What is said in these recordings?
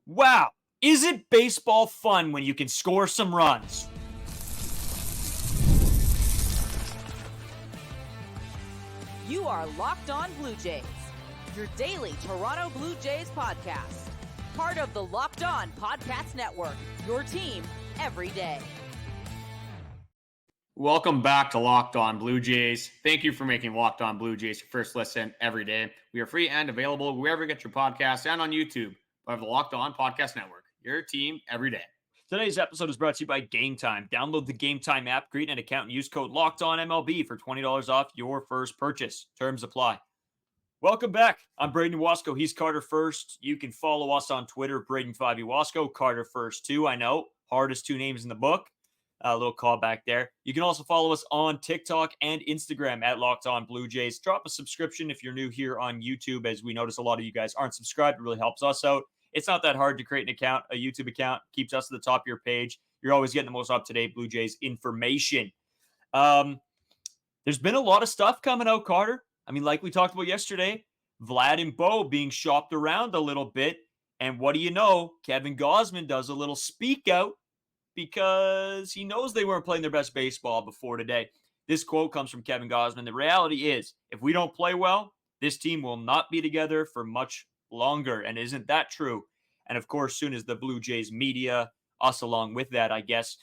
Wow, isn't baseball fun when you can score some runs? You are Locked On Blue Jays, your daily Toronto Blue Jays podcast. Part of the Locked On Podcast Network, your team every day. Welcome back to Locked On Blue Jays. Thank you for making Locked On Blue Jays your first listen every day. We are free and available wherever you get your podcasts and on YouTube. Part of the Locked On Podcast Network, your team every day. Today's episode is brought to you by Game Time. Download the Game Time app, create an account, and use code LOCKEDONMLB for $20 off your first purchase. Terms apply. Welcome back. I'm Braden Wasco. He's Carter First. You can follow us on Twitter, Braden5 Wasco, Carter First too. I know, hardest two names in the book. A little callback there. You can also follow us on TikTok and Instagram at Locked On Blue Jays. Drop a subscription if you're new here on YouTube, as we notice a lot of you guys aren't subscribed. It really helps us out. It's not that hard to create an account, a YouTube account. Keeps us at the top of your page. You're always getting the most up-to-date Blue Jays information. There's been a lot of stuff coming out, Carter. I mean, like we talked about yesterday, Vlad and Bo being shopped around a little bit. And what do you know? Kevin Gausman does a little speak out because he knows they weren't playing their best baseball before today. This quote comes from Kevin Gausman. The reality is, if we don't play well, this team will not be together for much longer. And isn't that true? And of course, soon as the Blue Jays media, us along with that, I guess,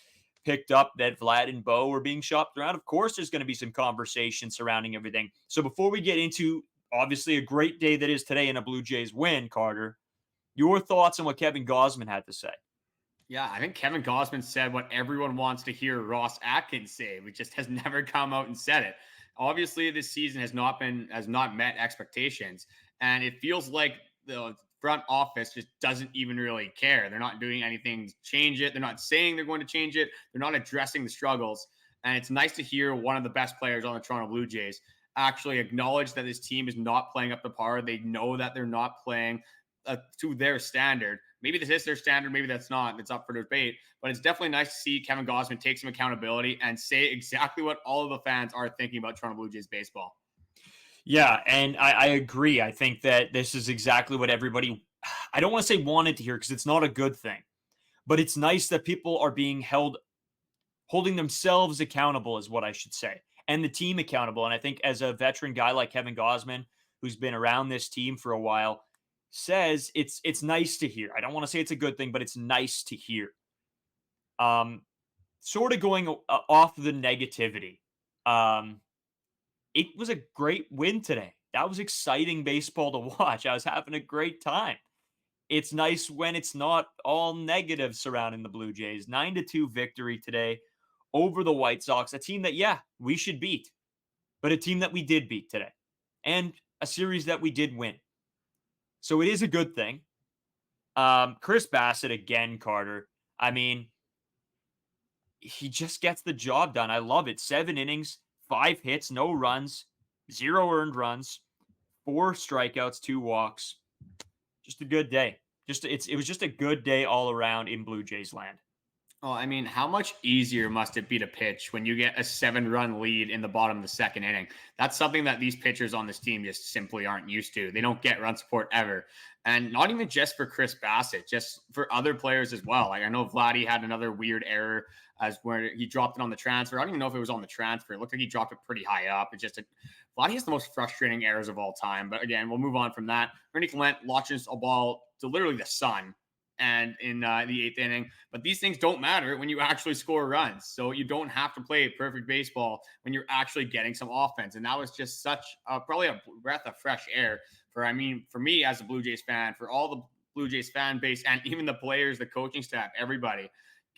picked up that Vlad and Bo were being shopped around, of course, there's going to be some conversation surrounding everything. So before we get into, obviously, a great day that is today in a Blue Jays win, Carter, your thoughts on what Kevin Gausman had to say? Yeah, I think Kevin Gausman said what everyone wants to hear Ross Atkins say, which just has never come out and said it. Obviously, this season has not met expectations, and it feels like the front office just doesn't even really care. They're not doing anything to change it. They're not saying they're going to change it. They're not addressing the struggles. And it's nice to hear one of the best players on the Toronto Blue Jays actually acknowledge that this team is not playing up to par. They know that they're not playing to their standard. Maybe this is their standard. Maybe that's not. It's up for debate. But it's definitely nice to see Kevin Gausman take some accountability and say exactly what all of the fans are thinking about Toronto Blue Jays baseball. Yeah, and I agree. I think that this is exactly what everybody, I don't want to say wanted to hear because it's not a good thing, but it's nice that people are being holding themselves accountable is what I should say, and the team accountable. And I think as a veteran guy like Kevin Gausman, who's been around this team for a while, says it's nice to hear. I don't want to say it's a good thing, but it's nice to hear. Sort of going off the negativity. It was a great win today. That was exciting baseball to watch. I was having a great time. It's nice when it's not all negative surrounding the Blue Jays. 9-2 victory today over the White Sox, a team that, yeah, we should beat, but a team that we did beat today, and a series that we did win. So it is a good thing. Chris Bassett again, Carter. I mean, he just gets the job done. I love it. 7 innings, 5 hits, no runs, 0 earned runs, 4 strikeouts, 2 walks. Just a good day. It was just a good day all around in Blue Jays land. Oh, I mean, how much easier must it be to pitch when you get a 7-run lead in the bottom of the second inning? That's something that these pitchers on this team just simply aren't used to. They don't get run support ever. And not even just for Chris Bassett, just for other players as well. Like I know Vladdy had another weird error as where he dropped it on the transfer. I don't even know if it was on the transfer. It looked like he dropped it pretty high up. Vladdy has the most frustrating errors of all time. But again, we'll move on from that. Ernie Clement launches a ball to literally the sun and in the 8th inning. But these things don't matter when you actually score runs. So you don't have to play perfect baseball when you're actually getting some offense. And that was just such probably a breath of fresh air for me as a Blue Jays fan, for all the Blue Jays fan base, and even the players, the coaching staff, everybody.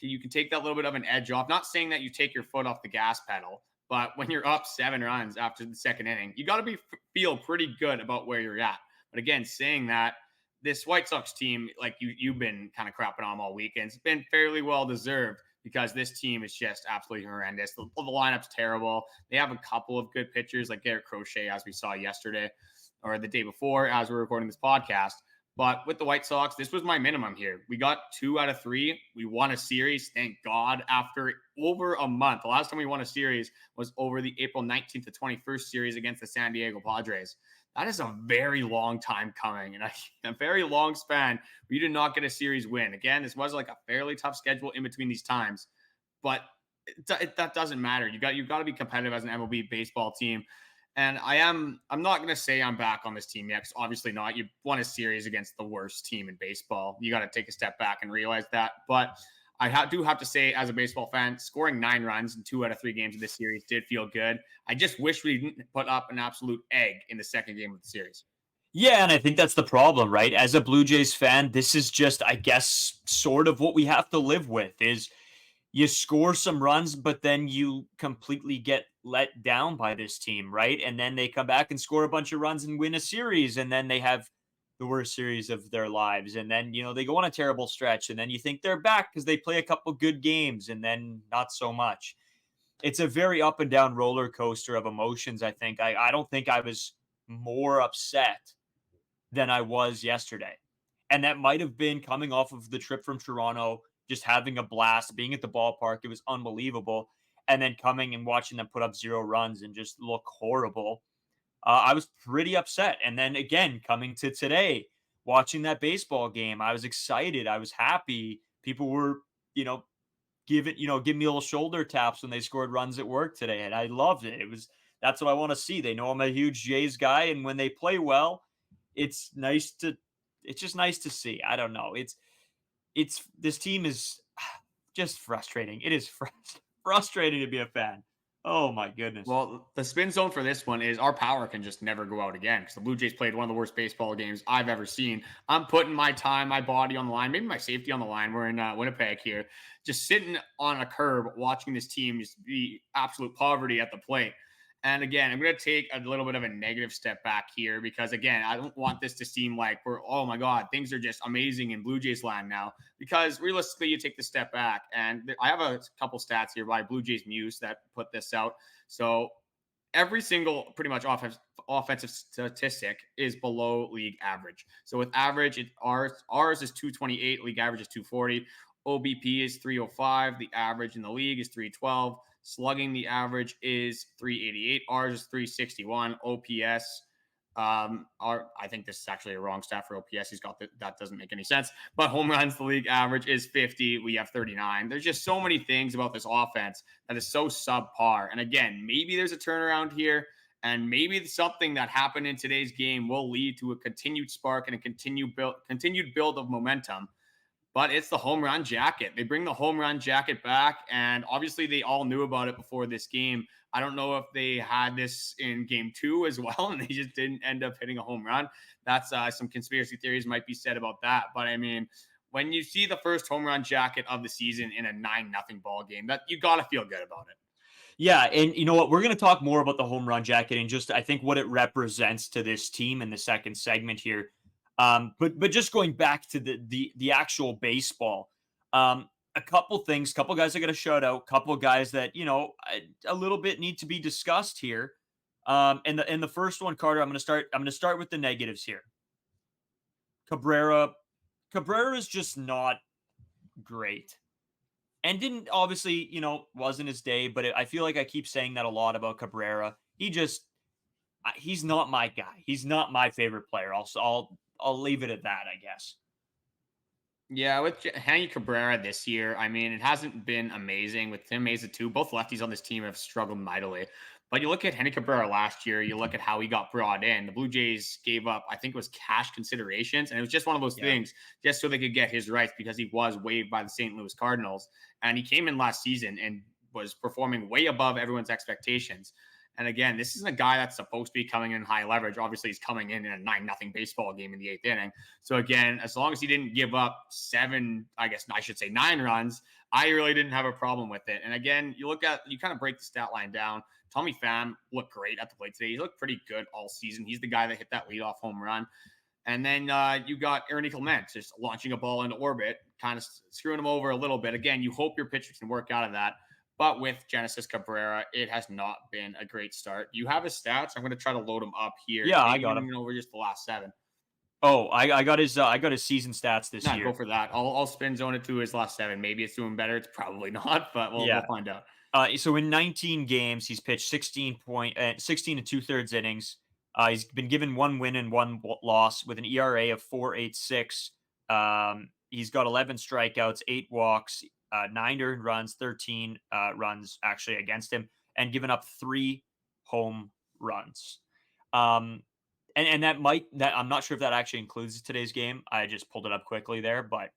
You can take that little bit of an edge off. Not saying that you take your foot off the gas pedal, but when you're up 7 runs after the second inning, you got to feel pretty good about where you're at. But again, saying that, this White Sox team, like you've been kind of crapping on all weekend, it's been fairly well deserved because this team is just absolutely horrendous. The lineup's terrible. They have a couple of good pitchers like Garrett Crochet, as we saw yesterday or the day before as we're recording this podcast. But with the White Sox, this was my minimum here. We got 2 out of 3. We won a series, thank God, after over a month. The last time we won a series was over the April 19th to 21st series against the San Diego Padres. That is a very long time coming, and a very long span where you did not get a series win. Again, this was like a fairly tough schedule in between these times, but that doesn't matter. You got to be competitive as an MLB baseball team. And I'm not going to say I'm back on this team yet, because obviously not. You won a series against the worst team in baseball. You got to take a step back and realize that. But do have to say, as a baseball fan, scoring 9 runs in 2 out of 3 games of this series did feel good. I just wish we didn't put up an absolute egg in the second game of the series. Yeah, and I think that's the problem, right? As a Blue Jays fan, this is just, I guess, sort of what we have to live with is you score some runs, but then you completely get let down by this team, right? And then they come back and score a bunch of runs and win a series, and then they have the worst series of their lives. And then, they go on a terrible stretch, and then you think they're back because they play a couple good games, and then not so much. It's a very up and down roller coaster of emotions, I think. I don't think I was more upset than I was yesterday. And that might have been coming off of the trip from Toronto, just having a blast, being at the ballpark. It was unbelievable. And then coming and watching them put up 0 runs and just look horrible. I was pretty upset. And then again, coming to today, watching that baseball game, I was excited. I was happy. People were, give me little shoulder taps when they scored runs at work today. And I loved it. That's what I want to see. They know I'm a huge Jays guy. And when they play well, it's just nice to see. I don't know. This team is just frustrating. It is frustrating to be a fan. Oh my goodness. Well, the spin zone for this one is our power can just never go out again, because the Blue Jays played one of the worst baseball games I've ever seen. I'm putting my time, my body on the line, maybe my safety on the line. We're in Winnipeg here, just sitting on a curb watching this team just be absolute poverty at the plate. And again, I'm going to take a little bit of a negative step back here, because, again, I don't want this to seem like oh my God, things are just amazing in Blue Jays land now. Because realistically, you take the step back, and I have a couple stats here by Blue Jays Muse that put this out. So every single pretty much offensive statistic is below league average. So with average, ours is 228, league average is 240. OBP is 305. The average in the league is 312. Slugging, the average is 388. Ours is 361. OPS, I think this is actually a wrong stat for OPS. That doesn't make any sense. But home runs, the league average is 50. We have 39. There's just so many things about this offense that is so subpar. And again, maybe there's a turnaround here, and maybe something that happened in today's game will lead to a continued spark and a continued build of momentum. But it's the home run jacket. They bring the home run jacket back, and obviously they all knew about it before this game. I don't know if they had this in game 2 as well, and they just didn't end up hitting a home run. That's some conspiracy theories might be said about that. But I mean, when you see the first home run jacket of the season in a 9-0 ball game, that you got to feel good about it. Yeah, and you know what? We're going to talk more about the home run jacket and just, I think, what it represents to this team in the second segment here. But just going back to the actual baseball, a couple guys I got to shout out, couple guys that a little bit need to be discussed here. And the first one, Carter, I'm going to start with the negatives here. Cabrera is just not great, and didn't obviously wasn't his day. But I feel like I keep saying that a lot about Cabrera. He's not my guy. He's not my favorite player. I'll leave it at that, I guess. Yeah, with Hanny Cabrera this year, I mean, it hasn't been amazing. With Tim Mesa too, both lefties on this team have struggled mightily. But you look at Hanny Cabrera last year, you look at how he got brought in. The Blue Jays gave up, I think it was cash considerations, and it was just one of those things just so they could get his rights, because he was waived by the St. Louis Cardinals. And he came in last season and was performing way above everyone's expectations. And again, this isn't a guy that's supposed to be coming in high leverage. Obviously, he's coming in a 9-0 baseball game in the 8th inning. So again, as long as he didn't give up 9 runs, I really didn't have a problem with it. And again, you kind of break the stat line down. Tommy Pham looked great at the plate today. He looked pretty good all season. He's the guy that hit that leadoff home run. And then you got Ernie Clement just launching a ball into orbit, kind of screwing him over a little bit. Again, you hope your pitcher can work out of that. But with Genesis Cabrera, it has not been a great start. You have his stats. I'm going to try to load them up here. Yeah, I got him. Over just the last 7. Oh, I got his season stats this year. Go for that. I'll spin zone it to his last 7. Maybe it's doing better. It's probably not, but we'll find out. So in 19 games, he's pitched 16 and 2/3 innings. He's been given 1 win and 1 loss with an ERA of 4.86. He's got 11 strikeouts, 8 walks, 9 earned runs, 13 runs actually against him, and given up 3 home runs. And that I'm not sure if that actually includes today's game. I just pulled it up quickly there, but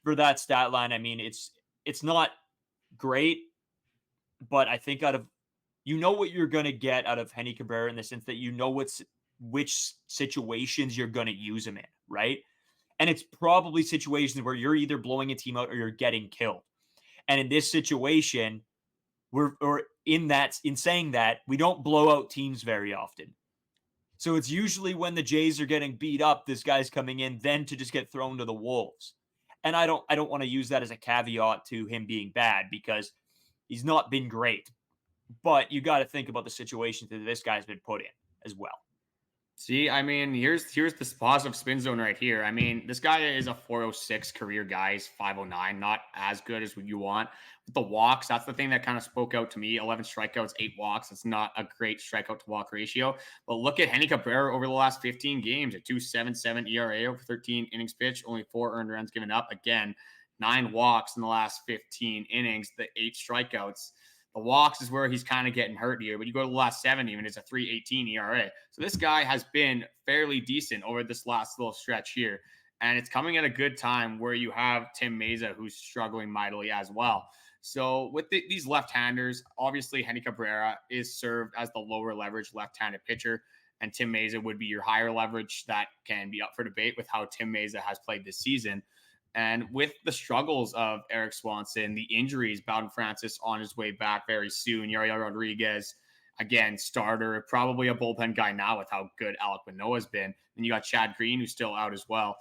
for that stat line, I mean, it's not great, but I think you know what you're going to get out of Henny Cabrera in the sense that you know which situations you're going to use him in, right? And it's probably situations where you're either blowing a team out or you're getting killed. And in this situation, in saying that, we don't blow out teams very often. So it's usually when the Jays are getting beat up, this guy's coming in then to just get thrown to the wolves. And I don't want to use that as a caveat to him being bad because he's not been great. But you got to think about the situations that this guy's been put in as well. See, I mean, here's the positive spin zone right here. I mean, this guy is a 406 career guy. He's 509, not as good as what you want. With the walks, that's the thing that kind of spoke out to me. 11 strikeouts, 8 walks. It's not a great strikeout to walk ratio. But look at Henny Cabrera over the last 15 games, a 2.77 ERA over 13 innings pitched, only 4 earned runs given up. Again, 9 walks in the last 15 innings, the 8 strikeouts. The walks is where he's kind of getting hurt here, but you go to the last 7 even, it's a 3.18 ERA. So this guy has been fairly decent over this last little stretch here. And it's coming at a good time where you have Tim Meza, who's struggling mightily as well. So with these left-handers, obviously Henny Cabrera is served as the lower leverage left-handed pitcher, and Tim Meza would be your higher leverage. That can be up for debate with how Tim Meza has played this season. And with the struggles of Eric Swanson, the injuries, Bowden Francis on his way back very soon, Yariel Rodriguez, again, starter, probably a bullpen guy now with how good Alek Manoah's been. And you got Chad Green, who's still out as well.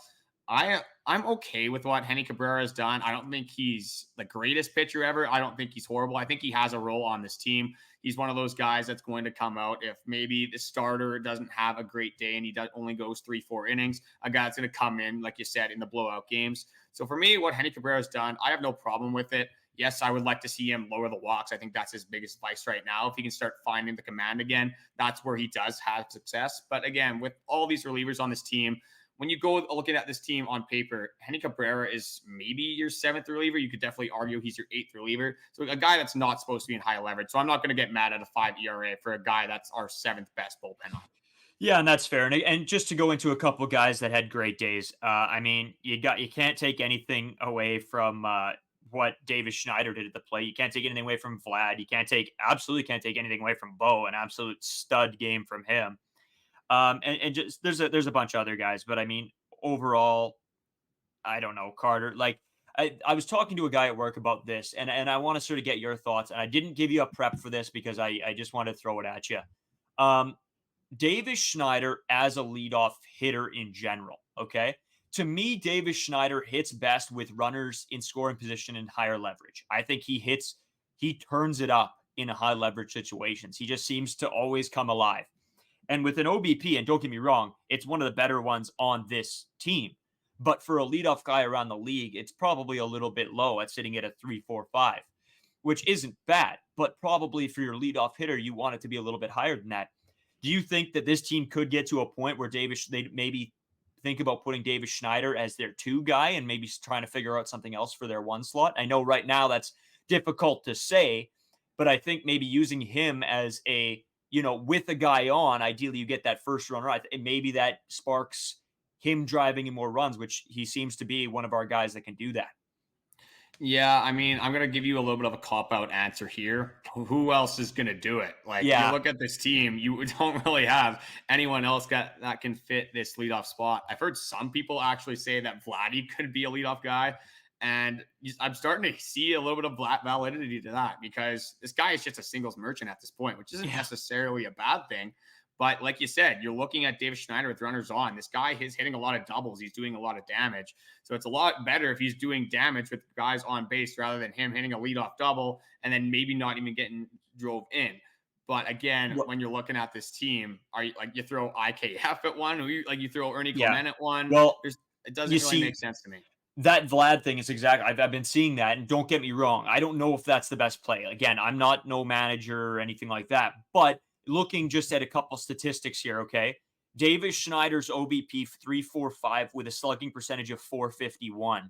I'm okay with what Henny Cabrera has done. I don't think he's the greatest pitcher ever. I don't think he's horrible. I think he has a role on this team. He's one of those guys that's going to come out if maybe the starter doesn't have a great day and he only goes 3-4 innings. A guy that's going to come in, like you said, in the blowout games. So for me, what Henny Cabrera has done, I have no problem with it. Yes, I would like to see him lower the walks. I think that's his biggest vice right now. If he can start finding the command again, that's where he does have success. But again, with all these relievers on this team, when you go looking at this team on paper, Henny Cabrera is maybe your 7th reliever. You could definitely argue he's your 8th reliever. So a guy that's not supposed to be in high leverage. So I'm not going to get mad at a 5 ERA for a guy that's our 7th best bullpen on. Yeah, and that's fair. And just to go into a couple guys that had great days, I mean, you can't take anything away from what Davis Schneider did at the plate. You can't take anything away from Vlad. You absolutely can't take anything away from Bo. An absolute stud game from him. And just there's a bunch of other guys, but I mean, overall, I don't know, Carter. Like I was talking to a guy at work about this, and I want to sort of get your thoughts. And I didn't give you a prep for this because I just wanted to throw it at you. Davis Schneider as a leadoff hitter in general. Okay. To me, Davis Schneider hits best with runners in scoring position and higher leverage. I think he turns it up in high leverage situations. He just seems to always come alive. And with an OBP, and don't get me wrong, it's one of the better ones on this team. But for a leadoff guy around the league, it's probably a little bit low at sitting at a 3.45, which isn't bad. But probably for your leadoff hitter, you want it to be a little bit higher than that. Do you think that this team could get to a point where they maybe think about putting Davis Schneider as their 2 guy and maybe trying to figure out something else for their 1 slot? I know right now that's difficult to say, but I think maybe using him as with a guy on, ideally you get that first runner. Maybe that sparks him driving in more runs, which he seems to be one of our guys that can do that. Yeah, I mean, I'm going to give you a little bit of a cop-out answer here. Who else is going to do it? Like, yeah. You look at this team, you don't really have anyone else that can fit this leadoff spot. I've heard some people actually say that Vladdy could be a leadoff guy, and I'm starting to see a little bit of validity to that because this guy is just a singles merchant at this point, which isn't necessarily a bad thing. But like you said, you're looking at Davis Schneider with runners on. This guy is hitting a lot of doubles. He's doing a lot of damage. So it's a lot better if he's doing damage with guys on base rather than him hitting a leadoff double and then maybe not even getting drove in. But again, when you're looking at this team, are you like you throw IKF at one, or you throw Ernie Clement at one? Well, it doesn't really make sense to me. That Vlad thing is exactly, I've been seeing that, and don't get me wrong, I don't know if that's the best play. Again, I'm not no manager or anything like that, but looking just at a couple statistics here, okay? Davis Schneider's OBP 345 with a slugging percentage of 451.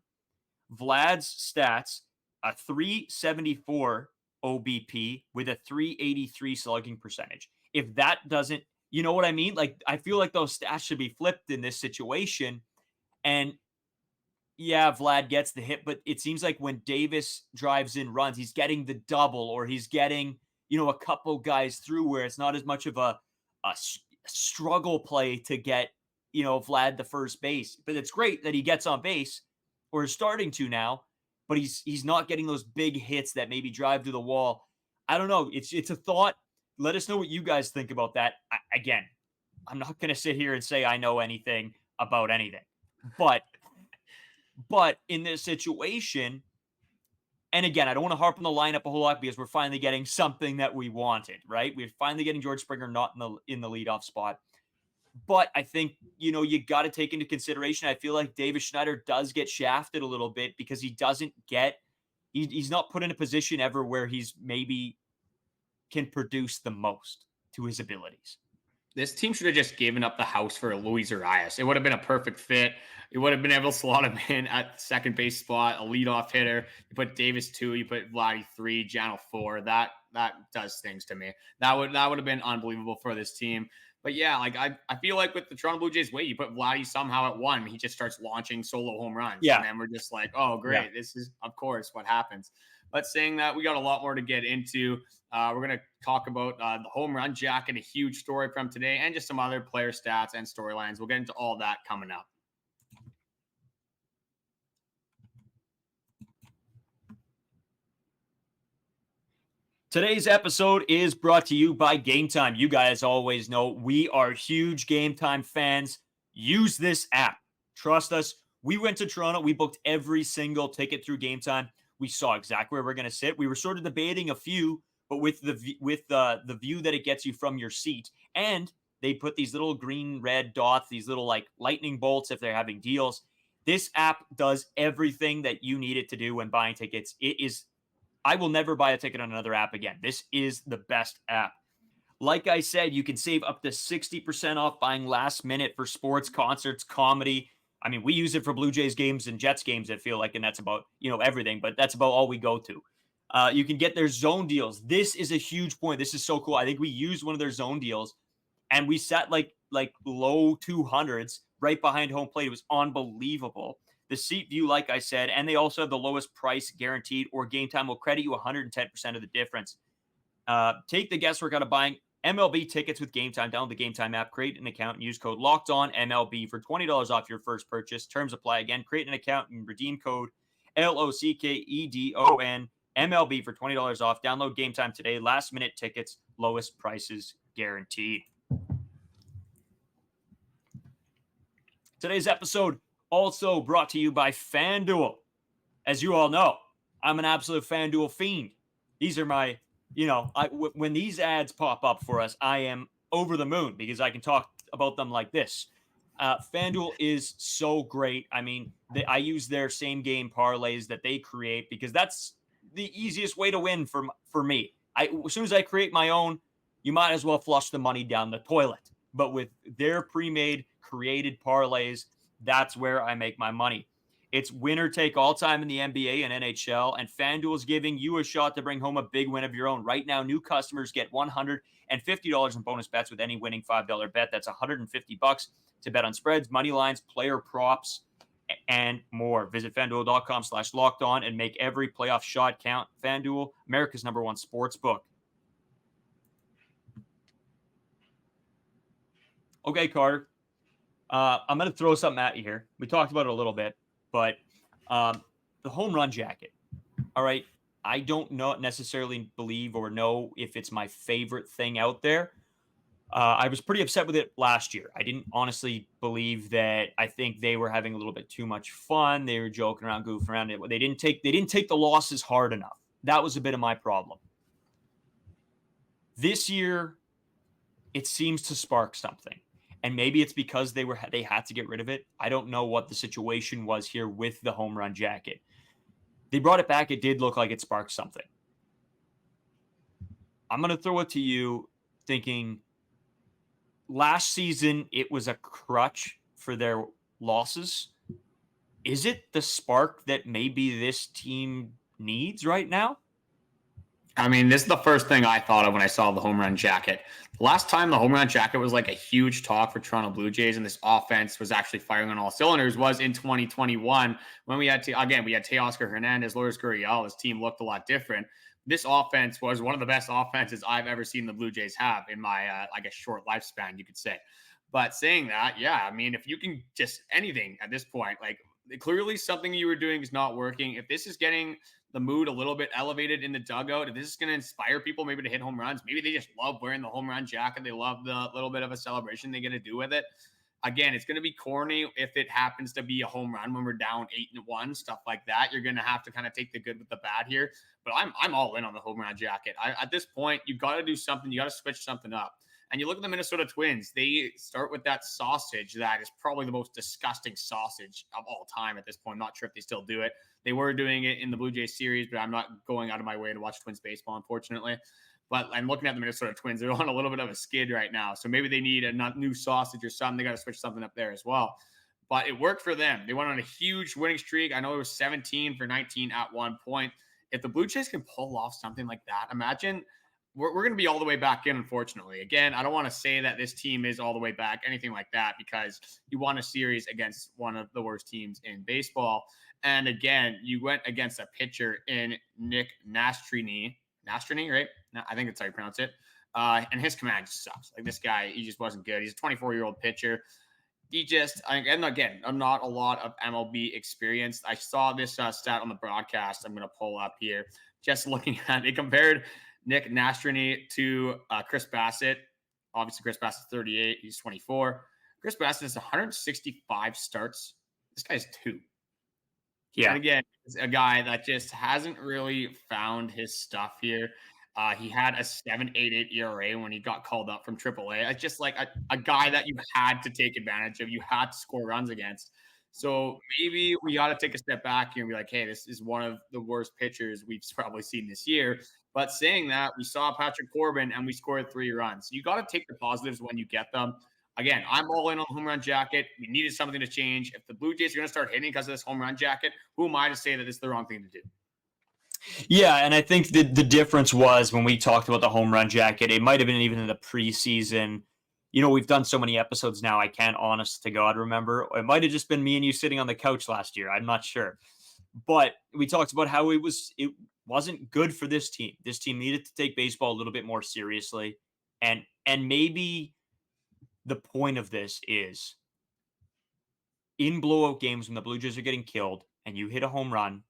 Vlad's stats, a 374 OBP with a 383 slugging percentage. If that doesn't, you know what I mean? Like, I feel like those stats should be flipped in this situation. And yeah, Vlad gets the hit, but it seems like when Davis drives in runs, he's getting the double or he's getting, a couple guys through where it's not as much of a struggle play to get, Vlad the first base. But it's great that he gets on base or is starting to now, but he's not getting those big hits that maybe drive to the wall. I don't know. It's a thought. Let us know what you guys think about that. Again, I'm not going to sit here and say I know anything about anything, but in this situation, and again, I don't want to harp on the lineup a whole lot because we're finally getting something that we wanted, right? We're finally getting George Springer not in the leadoff spot. But I think, you got to take into consideration, I feel like Davis Schneider does get shafted a little bit because he doesn't get, he's not put in a position ever where he's maybe can produce the most to his abilities. This team should have just given up the house for Luis Urias. It would have been a perfect fit. You would have been able to slot him in at second base spot, a leadoff hitter. You put Davis 2, you put Vladdy 3, Jano 4. That does things to me. That would have been unbelievable for this team. But yeah, like I feel like with the Toronto Blue Jays, you put Vladdy somehow at 1, he just starts launching solo home runs. Yeah. And then we're just like, oh, great. Yeah. This is, of course, what happens. But saying that, we got a lot more to get into. We're going to talk about the home run jacket, a huge story from today, and just some other player stats and storylines. We'll get into all that coming up. Today's episode is brought to you by Game Time. You guys always know we are huge Game Time fans. Use this app. Trust us. We went to Toronto. We booked every single ticket through Game Time. We saw exactly where we're going to sit. We were sort of debating a few, but with the view that it gets you from your seat. And they put these little green, red dots, these little like lightning bolts if they're having deals. This app does everything that you need it to do when buying tickets. I will never buy a ticket on another app again. This is the best app. Like I said, you can save up to 60% off buying last minute for sports, concerts, comedy. I mean, we use it for Blue Jays games and Jets games, I feel like, and that's about, everything, but that's about all we go to. You can get their zone deals. This is a huge point. This is so cool. I think we used one of their zone deals, and we sat like low 200s right behind home plate. It was unbelievable. The seat view, like I said, and they also have the lowest price guaranteed, or Game Time will credit you 110% of the difference. Take the guesswork out of buying MLB tickets with Game Time. Download the Game Time app, create an account, and use code LOCKEDONMLB for $20 off your first purchase. Terms apply. Again, create an account and redeem code LOCKEDON MLB for $20 off. Download Game Time today. Last minute tickets, lowest prices guaranteed. Today's episode also brought to you by FanDuel. As you all know, I'm an absolute FanDuel fiend. These are my, when these ads pop up for us, I am over the moon because I can talk about them like this. FanDuel is so great. I mean, I use their same game parlays that they create because that's the easiest way to win for me. As soon as I create my own, you might as well flush the money down the toilet. But with their pre-made created parlays, that's where I make my money. It's winner take all time in the NBA and NHL, and FanDuel is giving you a shot to bring home a big win of your own. Right now, new customers get $150 in bonus bets with any winning $5 bet. That's $150 to bet on spreads, money lines, player props, and more. Visit FanDuel.com/lockedon and make every playoff shot count. FanDuel, America's #1 sports book. Okay, Carter. I'm going to throw something at you here. We talked about it a little bit, but the home run jacket. All right. I don't necessarily believe or know if it's my favorite thing out there. I was pretty upset with it last year. I didn't honestly believe that. I think they were having a little bit too much fun. They were joking around, goofing around. They didn't take the losses hard enough. That was a bit of my problem. This year, it seems to spark something. And maybe it's because they had to get rid of it. I don't know what the situation was here with the home run jacket. They brought it back. It did look like it sparked something. I'm going to throw it to you. thinking last season it was a crutch for their losses. Is it the spark that maybe this team needs right now? I mean, this is the first thing I thought of when I saw the home run jacket. The last time the home run jacket was like a huge talk for Toronto Blue Jays and this offense was actually firing on all cylinders was in 2021 when we had Teoscar Hernandez, Lourdes Gurriel. This team looked a lot different. This offense was one of the best offenses I've ever seen the Blue Jays have in my like a short lifespan, you could say. But saying that, yeah, I mean, if you can just anything at this point, like clearly something you were doing is not working. If this is getting the mood a little bit elevated in the dugout, if this is going to inspire people maybe to hit home runs, maybe they just love wearing the home run jacket. They love the little bit of a celebration they get to do with it. Again, it's going to be corny if it happens to be a home run when we're down 8-1, stuff like that. You're going to have to kind of take the good with the bad here. But I'm all in on the home run jacket. At this point, you got to do something. You got to switch something up. And you look at the Minnesota Twins, they start with that sausage that is probably the most disgusting sausage of all time at this point. I'm not sure if they still do it. They were doing it in the Blue Jays series, but I'm not going out of my way to watch Twins baseball, unfortunately. But I'm looking at the Minnesota Twins. They're on a little bit of a skid right now. So maybe they need a new sausage or something. They got to switch something up there as well. But it worked for them. They went on a huge winning streak. I know it was 17 for 19 at one point. If the Blue Jays can pull off something like that, imagine we're going to be all the way back in, unfortunately. Again, I don't want to say that this team is all the way back, anything like that, because you won a series against one of the worst teams in baseball. And again, you went against a pitcher in Nick Nastrini, right? I think that's how you pronounce it. And his command just sucks. Like this guy, he just wasn't good. He's a 24-year-old pitcher. And again, I'm not a lot of MLB experience. I saw this stat on the broadcast. I'm going to pull up here. Just looking at it, compared Nick Nastrini to Chris Bassett. Obviously, Chris Bassett's 38. He's 24. Chris Bassett has 165 starts. This guy's 2. Yeah. And again, it's a guy that just hasn't really found his stuff here. He had a 7.88 ERA when he got called up from AAA. It's just like a guy that you had to take advantage of. You had to score runs against. So maybe we got to take a step back here and be like, hey, this is one of the worst pitchers we've probably seen this year. But saying that, we saw Patrick Corbin and we scored 3 runs. You got to take the positives when you get them. Again, I'm all in on the home run jacket. We needed something to change. If the Blue Jays are going to start hitting because of this home run jacket, who am I to say that it's the wrong thing to do? Yeah, and I think the difference was when we talked about the home run jacket, it might have been even in the preseason. You know, we've done so many episodes now, I can't honest to God remember. It might have just been me and you sitting on the couch last year. I'm not sure. But we talked about how it wasn't good for this team. This team needed to take baseball a little bit more seriously. And maybe the point of this is in blowout games when the Blue Jays are getting killed and you hit a home run,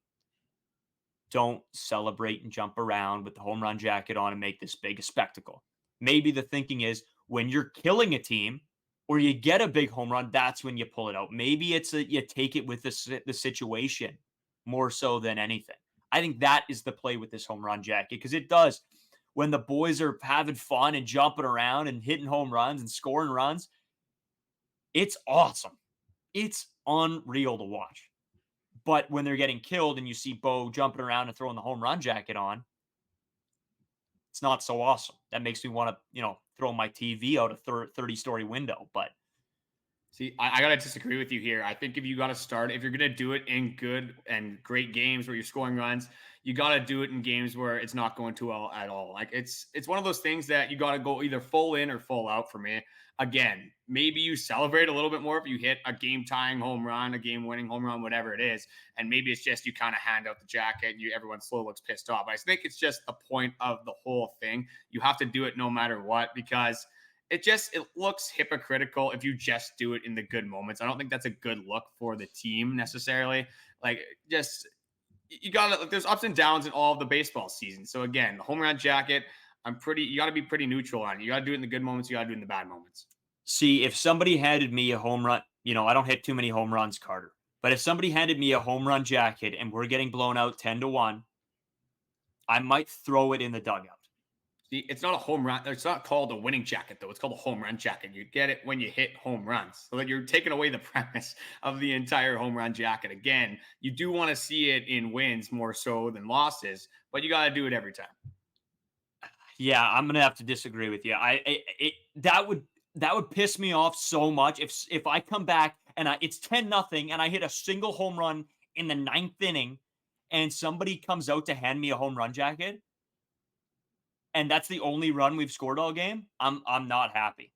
don't celebrate and jump around with the home run jacket on and make this big a spectacle. Maybe the thinking is when you're killing a team or you get a big home run, that's when you pull it out. Maybe you take it with the situation more so than anything. I think that is the play with this home run jacket because it does. When the boys are having fun and jumping around and hitting home runs and scoring runs, it's awesome. It's unreal to watch. But when they're getting killed and you see Bo jumping around and throwing the home run jacket on, it's not so awesome. That makes me want to, throw my TV out a 30-story window. But see, I got to disagree with you here. I think if you're going to do it in good and great games where you're scoring runs, you got to do it in games where it's not going too well at all. Like it's one of those things that you got to go either full in or full out for me. Again, maybe you celebrate a little bit more if you hit a game-tying home run, a game-winning home run, whatever it is. And maybe it's just you kind of hand out the jacket and everyone slow looks pissed off. I think it's just the point of the whole thing. You have to do it no matter what because it looks hypocritical if you just do it in the good moments. I don't think that's a good look for the team necessarily. Like just there's ups and downs in all of the baseball season. So again, the home run jacket, you got to be pretty neutral on it. You got to do it in the good moments. You got to do it in the bad moments. See, if somebody handed me a home run, I don't hit too many home runs, Carter. But if somebody handed me a home run jacket and we're getting blown out 10-1, I might throw it in the dugout. See, it's not a home run. It's not called a winning jacket, though. It's called a home run jacket. You get it when you hit home runs. So that you're taking away the premise of the entire home run jacket. Again, you do want to see it in wins more so than losses, but you got to do it every time. Yeah, I'm gonna have to disagree with you. That would piss me off so much if I come back and it's 10-0 and I hit a single home run in the ninth inning, and somebody comes out to hand me a home run jacket, and that's the only run we've scored all game. I'm not happy.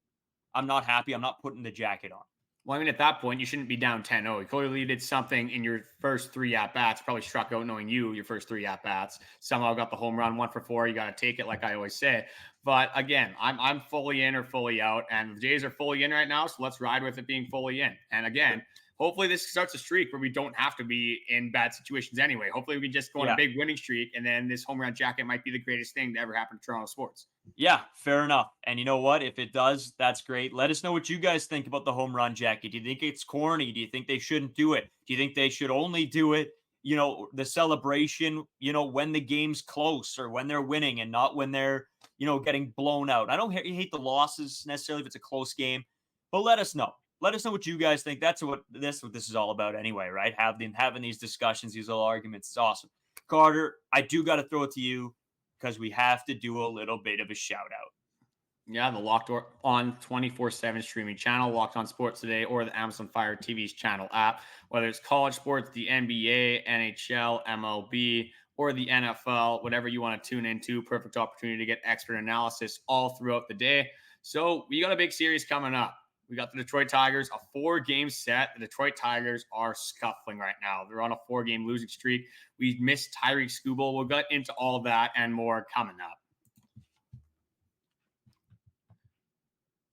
I'm not happy. I'm not putting the jacket on. Well, I mean, at that point, you shouldn't be down 10-0. You clearly did something in your first three at-bats. Probably struck out knowing your first three at-bats. Somehow got the home run, 1 for 4. You got to take it, like I always say. But again, I'm fully in or fully out. And the Jays are fully in right now, so let's ride with it being fully in. And again, hopefully this starts a streak where we don't have to be in bad situations anyway. Hopefully we can just go on a big winning streak, and then this home run jacket might be the greatest thing to ever happen to Toronto sports. Yeah, fair enough. And you know what? If it does, that's great. Let us know what you guys think about the home run jacket. Do you think it's corny? Do you think they shouldn't do it? Do you think they should only do it, the celebration, when the game's close or when they're winning and not when they're, getting blown out? I don't hate the losses necessarily if it's a close game, but let us know. Let us know what you guys think. That's what this is all about anyway, right? Having these discussions, these little arguments is awesome. Carter, I do got to throw it to you because we have to do a little bit of a shout out. Yeah, the Locked On 24/7 streaming channel, Locked On Sports Today, or the Amazon Fire TV's channel app. Whether it's college sports, the NBA, NHL, MLB, or the NFL, whatever you want to tune into, perfect opportunity to get expert analysis all throughout the day. So we got a big series coming up. We got the Detroit Tigers, a 4-game set. The Detroit Tigers are scuffling right now. They're on a 4-game losing streak. We missed Tyreek Skubal. We'll get into all that and more coming up.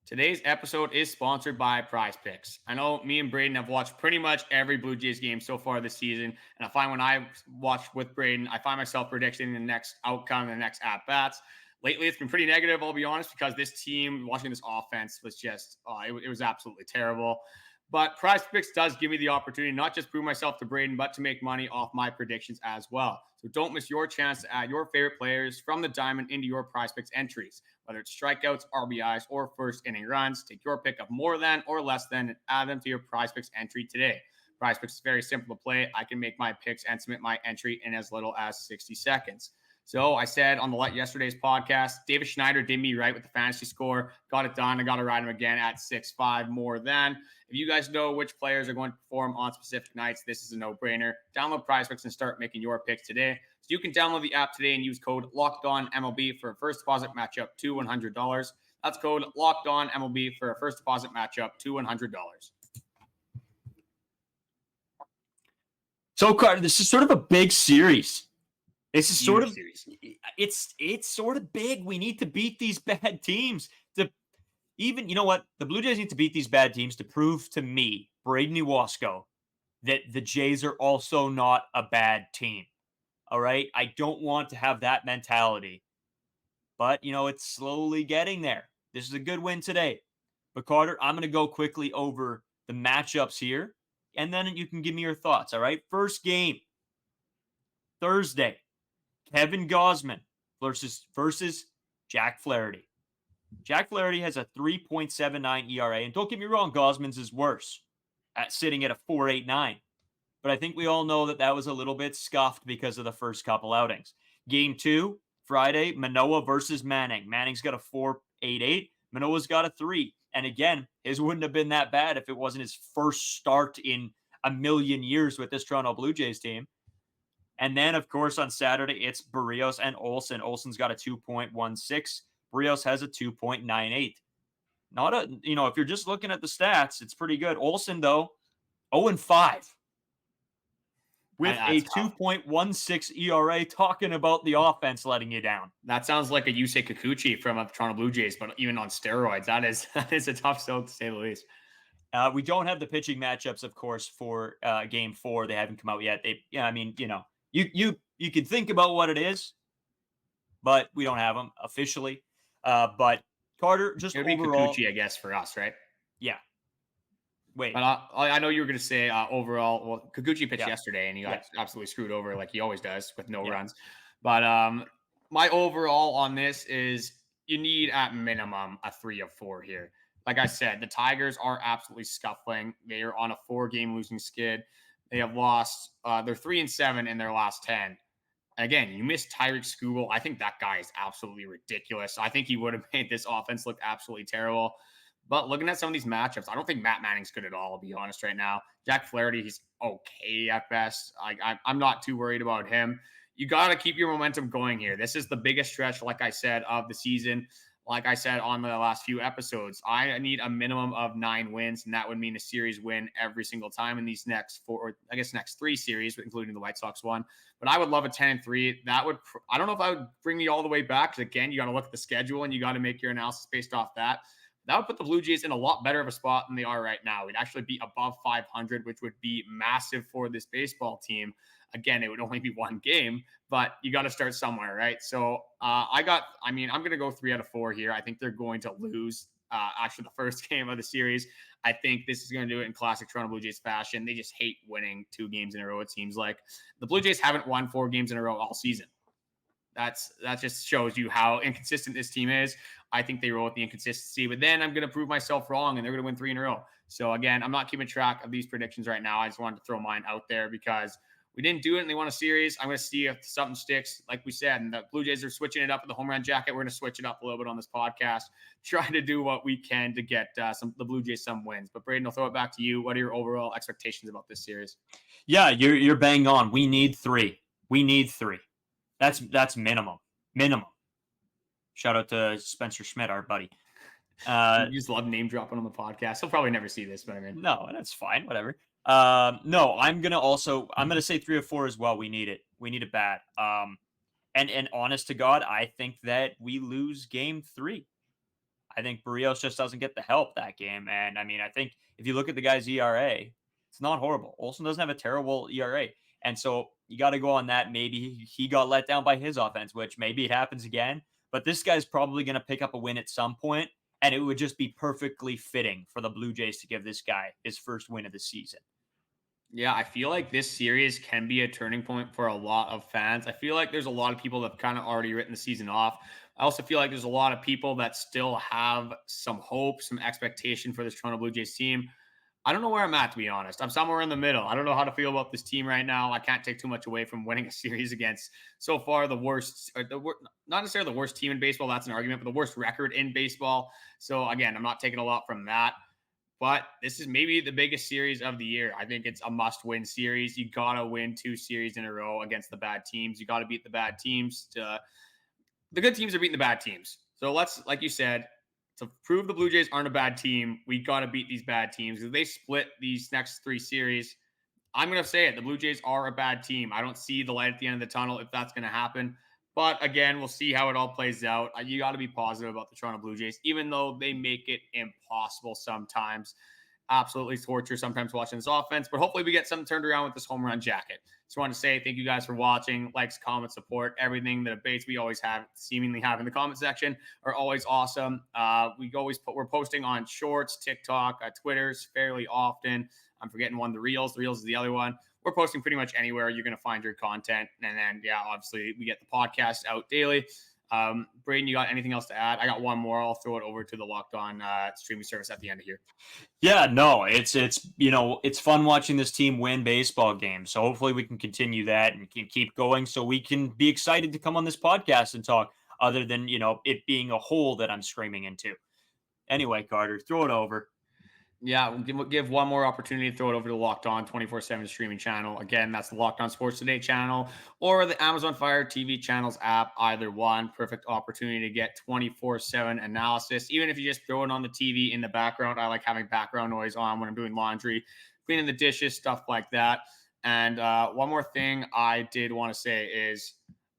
Today's episode is sponsored by Prize Picks. I know me and Braden have watched pretty much every Blue Jays game so far this season, and I find when I watch with Braden, I find myself predicting the next outcome, the next at-bats. Lately, it's been pretty negative, I'll be honest, because this team, watching this offense, was just, it was absolutely terrible. But Prize Picks does give me the opportunity not just prove myself to Braden, but to make money off my predictions as well. So don't miss your chance to add your favorite players from the diamond into your Prize Picks entries. Whether it's strikeouts, RBIs, or first inning runs, take your pick of more than or less than and add them to your Prize Picks entry today. Prize Picks is very simple to play. I can make my picks and submit my entry in as little as 60 seconds. So I said on yesterday's podcast, David Schneider did me right with the fantasy score. Got it done. I got to ride him again at 6.5 more than. If you guys know which players are going to perform on specific nights, this is a no-brainer. Download PrizePicks and start making your picks today. So you can download the app today and use code LOCKEDONMLB for a first deposit matchup to $100. That's code LOCKEDONMLB for a first deposit matchup to $100. So, Carter, this is sort of a big series. This is sort of series. It's sort of big. We need to beat these bad teams to even, you know what? The Blue Jays need to beat these bad teams to prove to me, Braden Iwasco, that the Jays are also not a bad team. All right? I don't want to have that mentality. But, it's slowly getting there. This is a good win today. But, Carter, I'm going to go quickly over the matchups here, and then you can give me your thoughts, all right? First game, Thursday. Kevin Gausman versus Jack Flaherty. Jack Flaherty has a 3.79 ERA. And don't get me wrong, Gausman's is worse, sitting at a 4.89. But I think we all know that was a little bit scuffed because of the first couple outings. Game 2, Friday, Manoah versus Manning. Manning's got a 4.88. Manoah's got a 3. And again, his wouldn't have been that bad if it wasn't his first start in a million years with this Toronto Blue Jays team. And then, of course, on Saturday, it's Barrios and Olsen. Olsen's got a 2.16. Barrios has a 2.98. Not a, if you're just looking at the stats, it's pretty good. Olsen, though, 0-5 with a 2.16 ERA, talking about the offense letting you down. That sounds like a Yusei Kikuchi from the Toronto Blue Jays, but even on steroids. That is a tough sell, to say the least. We don't have the pitching matchups, of course, for Game 4. They haven't come out yet. You can think about what it is, but we don't have them officially. But Carter, just it would overall, be Kikuchi, I guess, for us, right? Yeah. Wait. But I know you were going to say overall. Well, Kikuchi pitched yesterday, and he got absolutely screwed over, like he always does, with no runs. But my overall on this is you need at minimum a 3 of 4 here. Like I said, the Tigers are absolutely scuffling. They are on a 4-game losing skid. They have lost. They're 3-7 in their last 10. Again, you missed Tyreek Skubal. I think that guy is absolutely ridiculous. I think he would have made this offense look absolutely terrible. But looking at some of these matchups, I don't think Matt Manning's good at all, I'll be honest right now. Jack Flaherty, he's okay at best. I'm not too worried about him. You got to keep your momentum going here. This is the biggest stretch, like I said, of the season. Like I said on the last few episodes, I need a minimum of 9 wins, and that would mean a series win every single time in these next 4, or I guess next 3 series, including the White Sox one. But I would love a 10-3. That would, I don't know if I would bring me all the way back, because again, you got to look at the schedule and you got to make your analysis based off that. That would put the Blue Jays in a lot better of a spot than they are right now. We'd actually be above 500, which would be massive for this baseball team. Again, it would only be 1 game, but you got to start somewhere, right? So I'm going to go 3 out of 4 here. I think they're going to lose actually the first game of the series. I think this is going to do it in classic Toronto Blue Jays fashion. They just hate winning 2 games in a row, it seems like. The Blue Jays haven't won 4 games in a row all season. That just shows you how inconsistent this team is. I think they roll with the inconsistency, but then I'm going to prove myself wrong, and they're going to win 3 in a row. So again, I'm not keeping track of these predictions right now. I just wanted to throw mine out there because we didn't do it and they won a series. I'm going to see if something sticks, like we said. And the Blue Jays are switching it up with the home run jacket. We're going to switch it up a little bit on this podcast, trying to do what we can to get the Blue Jays some wins. But Braden, I'll throw it back to you. What are your overall expectations about this series? Yeah, you're bang on. We need 3. We need 3. That's minimum. Shout out to Spencer Schmidt, our buddy. You just love name dropping on the podcast. He'll probably never see this, but I mean, no, that's fine. Whatever. No, I'm gonna say 3 or 4 as well. We need it. We need it bad. And honest to God, I think that we lose game 3. I think Barrios just doesn't get the help that game. And I mean, I think if you look at the guy's ERA, it's not horrible. Olsen doesn't have a terrible ERA. And so you got to go on that. Maybe he got let down by his offense, which maybe it happens again. But this guy's probably going to pick up a win at some point, and it would just be perfectly fitting for the Blue Jays to give this guy his first win of the season. Yeah, I feel like this series can be a turning point for a lot of fans. I feel like there's a lot of people that have kind of already written the season off. I also feel like there's a lot of people that still have some hope, some expectation for this Toronto Blue Jays team. I don't know where I'm at, to be honest. I'm somewhere in the middle. I don't know how to feel about this team right now. I can't take too much away from winning a series against so far the worst, not necessarily the worst team in baseball. That's an argument, but the worst record in baseball. So again, I'm not taking a lot from that. But this is maybe the biggest series of the year. I think it's a must-win series. You got to win 2 series in a row against the bad teams. You got to beat the bad teams. The good teams are beating the bad teams. So let's, like you said, to prove the Blue Jays aren't a bad team, we got to beat these bad teams. If they split these next 3 series, I'm going to say it. The Blue Jays are a bad team. I don't see the light at the end of the tunnel if that's going to happen. But again, we'll see how it all plays out. You got to be positive about the Toronto Blue Jays, even though they make it impossible sometimes. Absolutely torture sometimes watching this offense. But hopefully we get something turned around with this home run jacket. Just want to say thank you guys for watching. Likes, comments, support, everything. The debates we always seemingly have in the comment section are always awesome. We're posting on Shorts, TikTok, Twitters fairly often. I'm forgetting one, the Reels. The Reels is the other one. We're posting pretty much anywhere you're going to find your content. And then, yeah, obviously we get the podcast out daily. Braden, you got anything else to add? I got one more. I'll throw it over to the Locked On streaming service at the end of here. Yeah, no, it's fun watching this team win baseball games. So hopefully we can continue that and can keep going so we can be excited to come on this podcast and talk other than, it being a hole that I'm screaming into. Anyway, Carter, throw it over. Yeah, we'll give one more opportunity to throw it over to the Locked On 24/7 streaming channel. Again, that's the Locked On Sports Today channel or the Amazon Fire TV channels app. Either one, perfect opportunity to get 24/7 analysis. Even if you just throw it on the TV in the background, I like having background noise on when I'm doing laundry, cleaning the dishes, stuff like that. And one more thing I did want to say is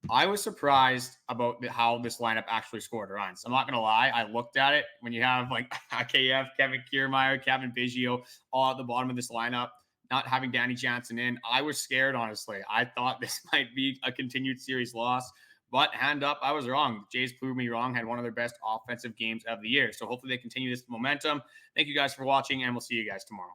I was surprised about how this lineup actually scored runs. I'm not going to lie. I looked at it when you have like AKF, Kevin Kiermaier, Kevin Biggio all at the bottom of this lineup, not having Danny Jansen in. I was scared, honestly. I thought this might be a continued series loss, but hand up, I was wrong. The Jays proved me wrong, had one of their best offensive games of the year. So hopefully they continue this momentum. Thank you guys for watching, and we'll see you guys tomorrow.